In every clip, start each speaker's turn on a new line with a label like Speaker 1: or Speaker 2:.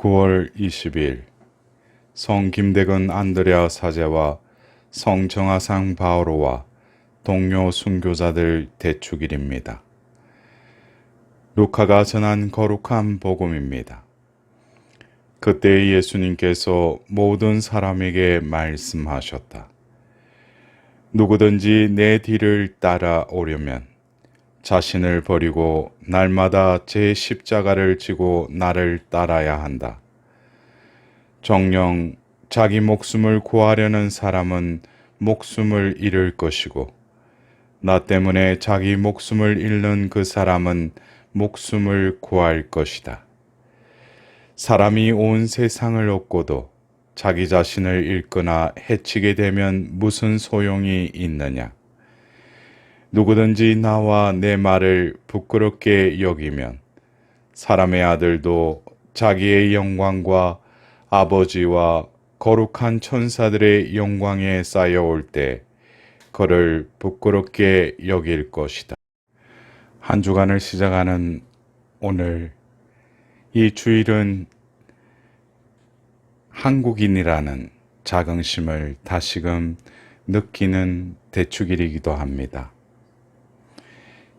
Speaker 1: 9월 20일 성 김대근 안드레아 사제와 성 정하상 바오로와 동료 순교자들 대축일입니다. 루카가 전한 거룩한 복음입니다. 그때 예수님께서 모든 사람에게 말씀하셨다. 누구든지 내 뒤를 따라오려면 자신을 버리고 날마다 제 십자가를 지고 나를 따라야 한다. 정녕 자기 목숨을 구하려는 사람은 목숨을 잃을 것이고 나 때문에 자기 목숨을 잃는 그 사람은 목숨을 구할 것이다. 사람이 온 세상을 얻고도 자기 자신을 잃거나 해치게 되면 무슨 소용이 있느냐? 누구든지 나와 내 말을 부끄럽게 여기면 사람의 아들도 자기의 영광과 아버지와 거룩한 천사들의 영광에 쌓여올 때 그를 부끄럽게 여길 것이다. 한 주간을 시작하는 오늘 이 주일은 한국인이라는 자긍심을 다시금 느끼는 대축일이기도 합니다.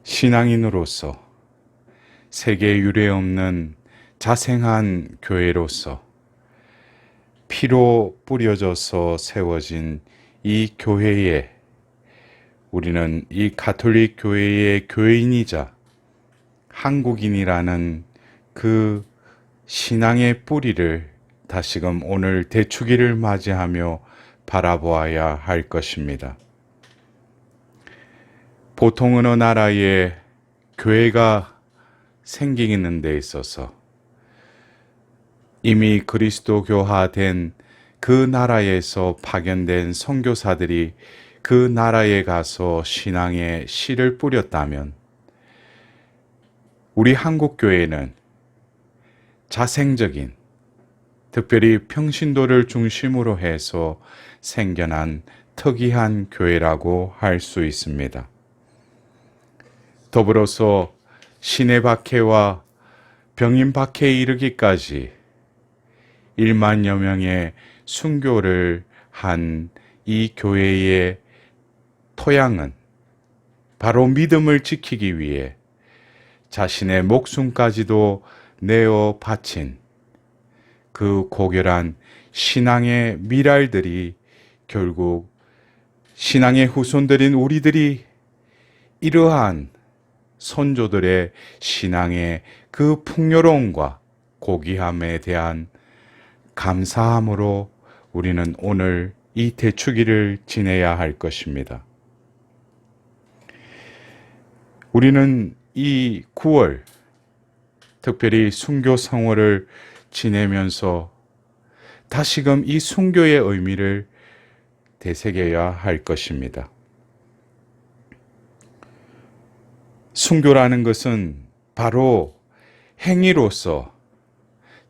Speaker 1: 신앙인으로서 세계 유례 없는 자생한 교회로서 피로 뿌려져서 세워진 이 교회에 우리는 이 가톨릭 교회의 교인이자 한국인이라는 그 신앙의 뿌리를 다시금 오늘 대축일을 맞이하며 바라보아야 할 것입니다. 보통 어느 나라에 교회가 생기는 데 있어서 이미 그리스도교화된 그 나라에서 파견된 선교사들이 그 나라에 가서 신앙의 씨를 뿌렸다면 우리 한국교회는 자생적인 특별히 평신도를 중심으로 해서 생겨난 특이한 교회라고 할 수 있습니다. 더불어서 시내 박해와 병인 박해에 이르기까지 1만여 명의 순교를 한 이 교회의 토양은 바로 믿음을 지키기 위해 자신의 목숨까지도 내어 바친 그 고결한 신앙의 미랄들이 결국 신앙의 후손들인 우리들이 이러한 선조들의 신앙의 그 풍요로움과 고귀함에 대한 감사함으로 우리는 오늘 이 대축일을 지내야 할 것입니다. 우리는 이 9월 특별히 순교 성월을 지내면서 다시금 이 순교의 의미를 되새겨야 할 것입니다. 순교라는 것은 바로 행위로서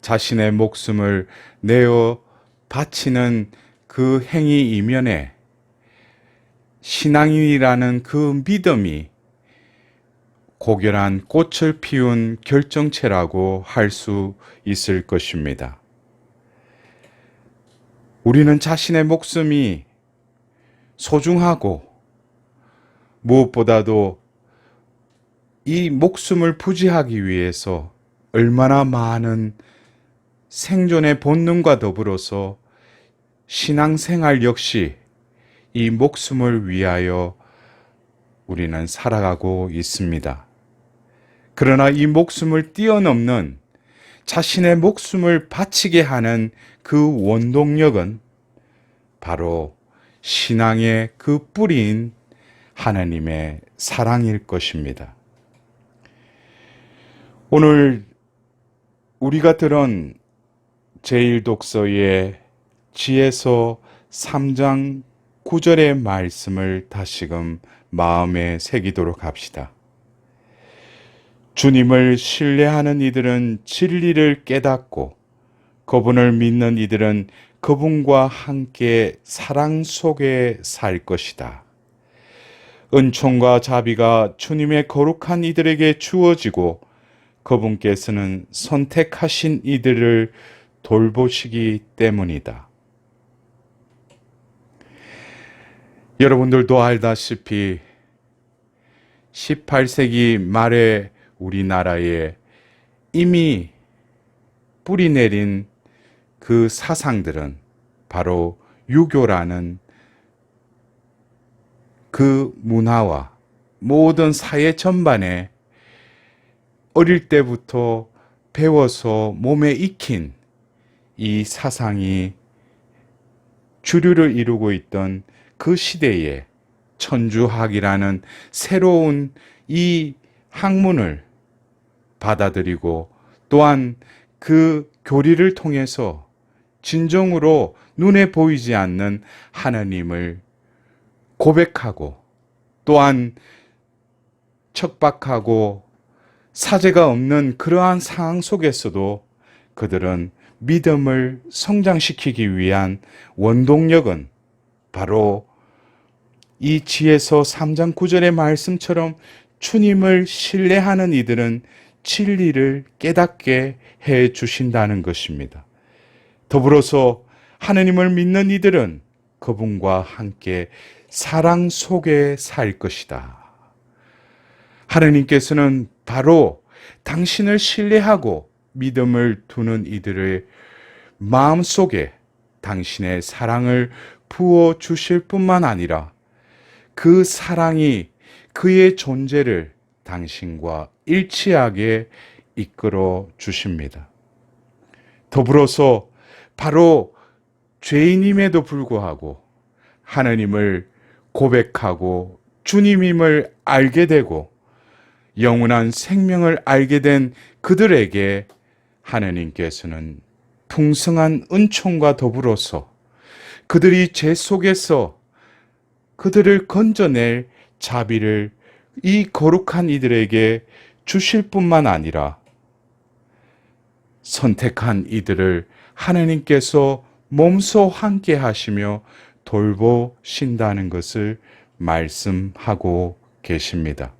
Speaker 1: 자신의 목숨을 내어 바치는 그 행위 이면에 신앙인이라는 그 믿음이 고결한 꽃을 피운 결정체라고 할 수 있을 것입니다. 우리는 자신의 목숨이 소중하고 무엇보다도 이 목숨을 부지하기 위해서 얼마나 많은 생존의 본능과 더불어서 신앙생활 역시 이 목숨을 위하여 우리는 살아가고 있습니다. 그러나 이 목숨을 뛰어넘는 자신의 목숨을 바치게 하는 그 원동력은 바로 신앙의 그 뿌리인 하나님의 사랑일 것입니다. 오늘 우리가 들은 제1독서의 지혜서 3장 9절의 말씀을 다시금 마음에 새기도록 합시다. 주님을 신뢰하는 이들은 진리를 깨닫고 그분을 믿는 이들은 그분과 함께 사랑 속에 살 것이다. 은총과 자비가 주님의 거룩한 이들에게 주어지고 그분께서는 선택하신 이들을 돌보시기 때문이다. 여러분들도 알다시피 18세기 말에 우리나라에 이미 뿌리 내린 그 사상들은 바로 유교라는 그 문화와 모든 사회 전반에 어릴 때부터 배워서 몸에 익힌 이 사상이 주류를 이루고 있던 그 시대에 천주학이라는 새로운 이 학문을 받아들이고 또한 그 교리를 통해서 진정으로 눈에 보이지 않는 하나님을 고백하고 또한 척박하고 사제가 없는 그러한 상황 속에서도 그들은 믿음을 성장시키기 위한 원동력은 바로 이 지혜서 3장 9절의 말씀처럼 주님을 신뢰하는 이들은 진리를 깨닫게 해 주신다는 것입니다. 더불어서 하느님을 믿는 이들은 그분과 함께 사랑 속에 살 것이다. 하느님께서는 바로 당신을 신뢰하고 믿음을 두는 이들의 마음속에 당신의 사랑을 부어 주실 뿐만 아니라 그 사랑이 그의 존재를 당신과 일치하게 이끌어 주십니다. 더불어서 바로 죄인임에도 불구하고 하느님을 고백하고 주님임을 알게 되고 영원한 생명을 알게 된 그들에게 하느님께서는 풍성한 은총과 더불어서 그들이 죄 속에서 그들을 건져낼 자비를 이 거룩한 이들에게 주실 뿐만 아니라 선택한 이들을 하나님께서 몸소 함께 하시며 돌보신다는 것을 말씀하고 계십니다.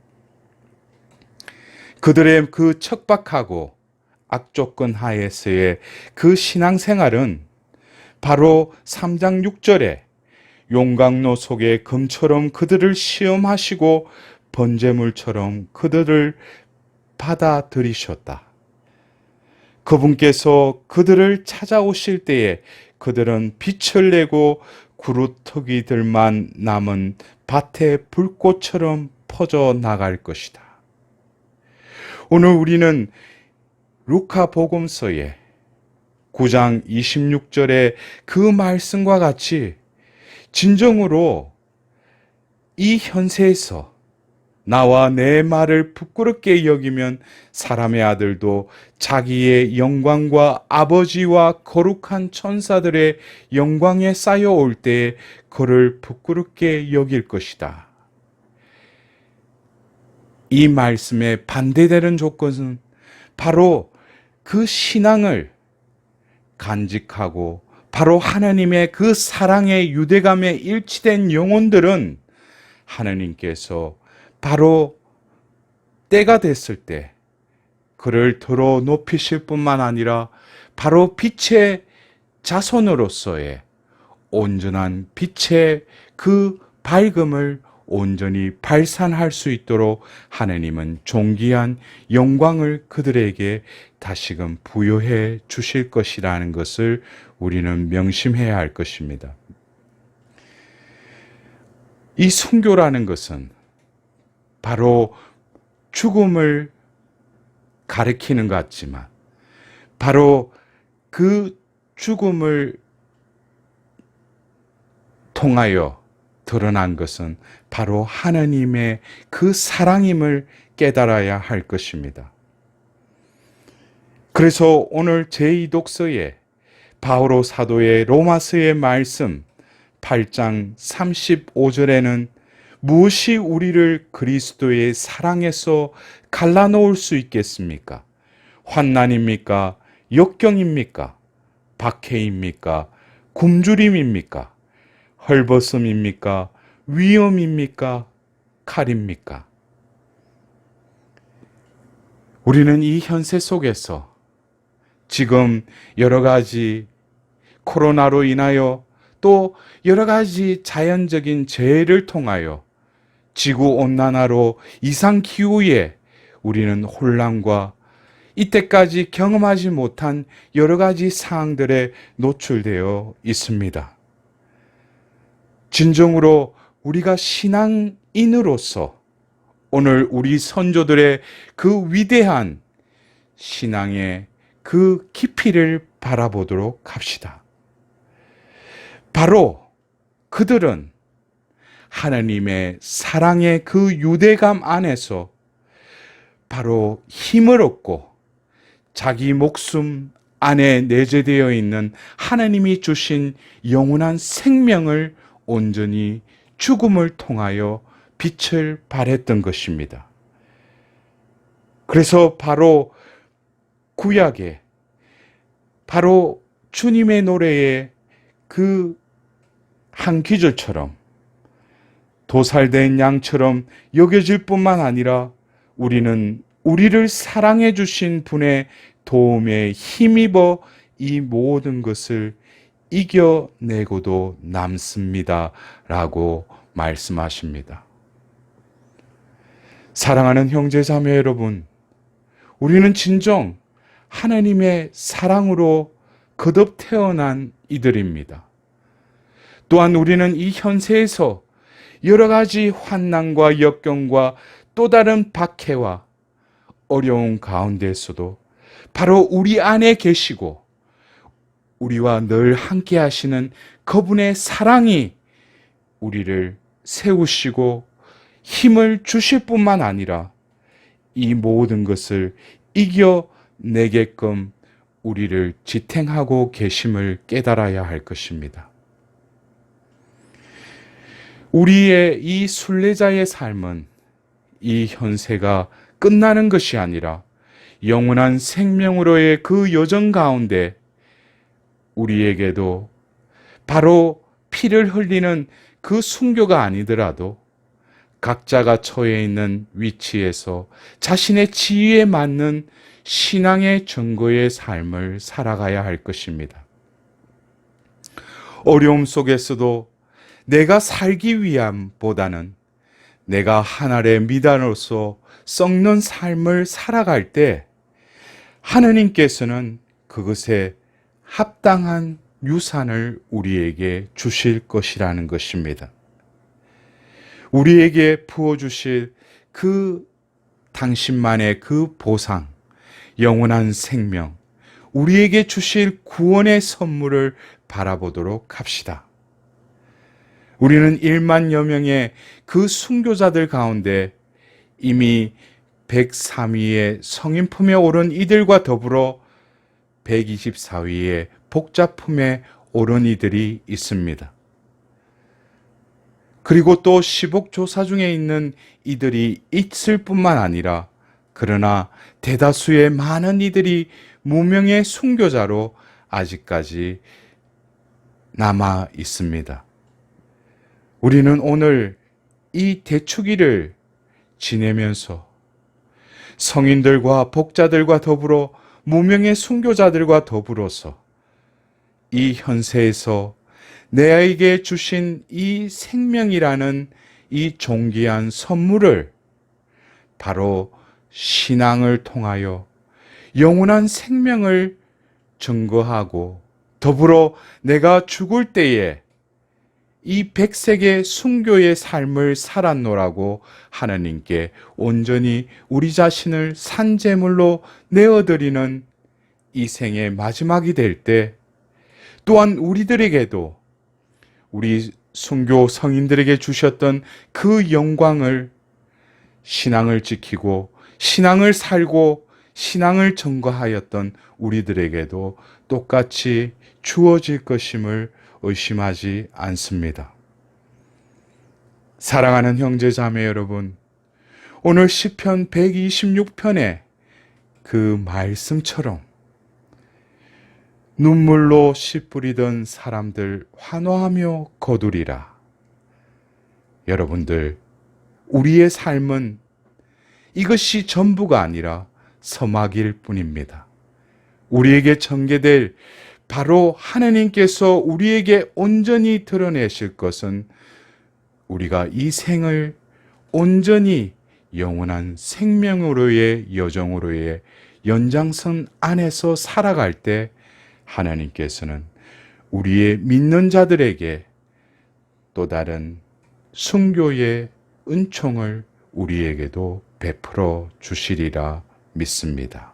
Speaker 1: 그들의 그 척박하고 악조건 하에서의 그 신앙생활은 바로 3장 6절에 용광로 속에 금처럼 그들을 시험하시고 번제물처럼 그들을 받아들이셨다. 그분께서 그들을 찾아오실 때에 그들은 빛을 내고 구루터기들만 남은 밭의 불꽃처럼 퍼져 나갈 것이다. 오늘 우리는 루카 복음서의 9장 26절의 그 말씀과 같이 진정으로 이 현세에서 나와 내 말을 부끄럽게 여기면 사람의 아들도 자기의 영광과 아버지와 거룩한 천사들의 영광에 쌓여올 때에 그를 부끄럽게 여길 것이다. 이 말씀에 반대되는 조건은 바로 그 신앙을 간직하고 바로 하나님의 그 사랑의 유대감에 일치된 영혼들은 하나님께서 바로 때가 됐을 때 그를 들어 높이실 뿐만 아니라 바로 빛의 자손으로서의 온전한 빛의 그 밝음을 온전히 발산할 수 있도록 하나님은 존귀한 영광을 그들에게 다시금 부여해 주실 것이라는 것을 우리는 명심해야 할 것입니다. 이 순교라는 것은 바로 죽음을 가리키는 것 같지만 바로 그 죽음을 통하여 드러난 것은 바로 하나님의 그 사랑임을 깨달아야 할 것입니다. 그래서 오늘 제2독서에 바오로 사도의 로마서의 말씀 8장 35절에는 무엇이 우리를 그리스도의 사랑에서 갈라놓을 수 있겠습니까? 환난입니까? 역경입니까? 박해입니까? 굶주림입니까? 헐벗음입니까? 위험입니까? 칼입니까? 우리는 이 현세 속에서 지금 여러 가지 코로나로 인하여 또 여러 가지 자연적인 재해를 통하여 지구온난화로 이상기후에 우리는 혼란과 이때까지 경험하지 못한 여러 가지 상황들에 노출되어 있습니다. 진정으로 우리가 신앙인으로서 오늘 우리 선조들의 그 위대한 신앙의 그 깊이를 바라보도록 합시다. 바로 그들은 하나님의 사랑의 그 유대감 안에서 바로 힘을 얻고 자기 목숨 안에 내재되어 있는 하나님이 주신 영원한 생명을 온전히 죽음을 통하여 빛을 발했던 것입니다. 그래서 바로 구약에 바로 주님의 노래의 그 한 기절처럼 도살된 양처럼 여겨질 뿐만 아니라 우리는 우리를 사랑해 주신 분의 도움에 힘입어 이 모든 것을 이겨내고도 남습니다. 라고 말씀하십니다. 사랑하는 형제자매 여러분, 우리는 진정 하나님의 사랑으로 거듭 태어난 이들입니다. 또한 우리는 이 현세에서 여러 가지 환난과 역경과 또 다른 박해와 어려운 가운데에서도 바로 우리 안에 계시고 우리와 늘 함께 하시는 그분의 사랑이 우리를 세우시고 힘을 주실 뿐만 아니라 이 모든 것을 이겨내게끔 우리를 지탱하고 계심을 깨달아야 할 것입니다. 우리의 이 순례자의 삶은 이 현세가 끝나는 것이 아니라 영원한 생명으로의 그 여정 가운데 우리에게도 바로 피를 흘리는 그 순교가 아니더라도 각자가 처해 있는 위치에서 자신의 지위에 맞는 신앙의 증거의 삶을 살아가야 할 것입니다. 어려움 속에서도 내가 살기 위함보다는 내가 하나님의 미담으로서 썩는 삶을 살아갈 때 하나님께서는 그것에 합당한 유산을 우리에게 주실 것이라는 것입니다. 우리에게 부어주실 그 당신만의 그 보상, 영원한 생명, 우리에게 주실 구원의 선물을 바라보도록 합시다. 우리는 1만여 명의 그 순교자들 가운데 이미 103위의 성인품에 오른 이들과 더불어 124위의 복자품에 오른 이들이 있습니다. 그리고 또 시복조사 중에 있는 이들이 있을 뿐만 아니라 그러나 대다수의 많은 이들이 무명의 순교자로 아직까지 남아 있습니다. 우리는 오늘 이 대축일을 지내면서 성인들과 복자들과 더불어 무명의 순교자들과 더불어서 이 현세에서 내에게 주신 이 생명이라는 이 존귀한 선물을 바로 신앙을 통하여 영원한 생명을 증거하고 더불어 내가 죽을 때에 이 100세계 순교의 삶을 살았노라고 하나님께 온전히 우리 자신을 산제물로 내어드리는 이 생의 마지막이 될 때 또한 우리들에게도 우리 순교 성인들에게 주셨던 그 영광을 신앙을 지키고 신앙을 살고 신앙을 증거하였던 우리들에게도 똑같이 주어질 것임을 의심하지 않습니다. 사랑하는 형제자매 여러분, 오늘 시편 126편의 그 말씀처럼 눈물로 씨 뿌리던 사람들 환호하며 거두리라. 여러분들, 우리의 삶은 이것이 전부가 아니라 서막일 뿐입니다. 우리에게 전개될 바로 하나님께서 우리에게 온전히 드러내실 것은 우리가 이 생을 온전히 영원한 생명으로의 여정으로의 연장선 안에서 살아갈 때 하나님께서는 우리의 믿는 자들에게 또 다른 순교의 은총을 우리에게도 베풀어 주시리라 믿습니다.